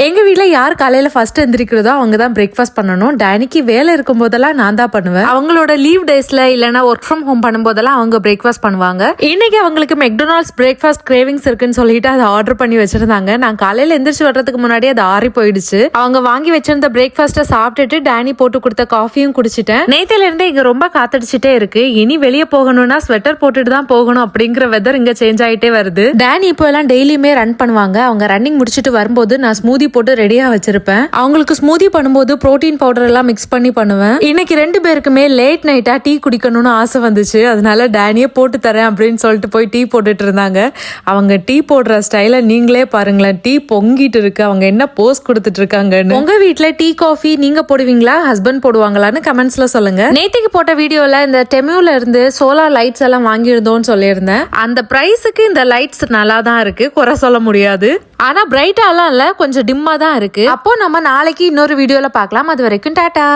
எங்க வீட்ல யார் காலையில ஃபர்ஸ்ட் எந்திரிக்கிறதோ அவங்க தான் பிரேக்ஃபாஸ்ட் பண்ணணும். டேனிக்கு வேலை இருக்கும் போதெல்லாம் நான் தான் பண்ணுவேன். அவங்களோட லீவ் டேஸ்ல இல்லனா ஒர்க் ஃப்ரம் ஹோம் பண்ணும்போதெல்லாம் அவங்க பிரேக்ஃபாஸ்ட் பண்ணுவாங்க. இன்னைக்கு அவங்களுக்கு மெக்டொனால்ட்ஸ் பிரேக்ஃபாஸ்ட் கிரேவிங்ஸ் இருக்குன்னு சொல்லிட்டு அதை ஆர்டர் பண்ணி வச்சிருந்தாங்க. நான் காலையில எந்திரிச்சு வர்றதுக்கு முன்னாடி அது ஆறி போயிடுச்சு. அவங்க வாங்கி வச்சிருந்த பிரேக்ஃபாஸ்ட்டை சாப்பிட்டுட்டு டேனி போட்டு கொடுத்த காஃபியும் குடிச்சிட்டேன். நேத்துல இருந்து இங்க ரொம்ப காத்தடிச்சுட்டே இருக்கு. இனி வெளியே போகணும்னா ஸ்வெட்டர் போட்டுட்டு தான் போகணும் அப்படிங்கிற வெதர் இங்க சேஞ்ச் ஆயிட்டே வருது. டேனி இப்போ எல்லாம் டெய்லியுமே ரன் பண்ணுவாங்க. அவங்க ரன்னிங் முடிச்சிட்டு வரும்போது நான் ஸ்மூதி போட்டு ரெடியா வச்சிருப்பேன். அவங்களுக்கு ஸ்மூதி பண்ணும்போது புரோட்டீன் பவுடர் எல்லாம் மிக்ஸ் பண்ணி பண்ணுவேன். இன்னைக்கு 2 பேருக்குமே லேட் நைட்டா டீ குடிக்கணும்னு ஆசை வந்துச்சு. அதனால டேனியே போட்டு தரேன் அப்படின்னு சொல்லிட்டு போய் டீ போட்டுட்டு இருந்தாங்க. அவங்க டீ போடுற ஸ்டைல நீங்களே பாருங்களேன். டீ பொங்கிட்டு இருக்கு. அவங்க என்ன போஸ் கொடுத்துட்டு இருக்காங்கன்னு. உங்க வீட்டுல டீ காஃபி நீங்க போடுவீங்களா, ஹஸ்பண்ட் போடுவாங்களான்னு கமெண்ட்ஸ்ல சொல்லுங்க. நேத்திக்கு போட்ட வீடியோல இந்த டெமியூல இருந்து சோலார் லைட்ஸ் எல்லாம் வாங்கியிருந்தோம்னு சொல்லியிருந்தேன். அந்த பிரைஸுக்கு இந்த லைட்ஸ் நல்லா தான் இருக்கு, குறை சொல்ல முடியாது. ஆனா பிரைட்டாலாம் இல்ல, கொஞ்சம் டிம்மா தான் இருக்கு. அப்போ நம்ம நாளைக்கு இன்னொரு வீடியோல பார்க்கலாம். அது வரைக்கும் டாடா.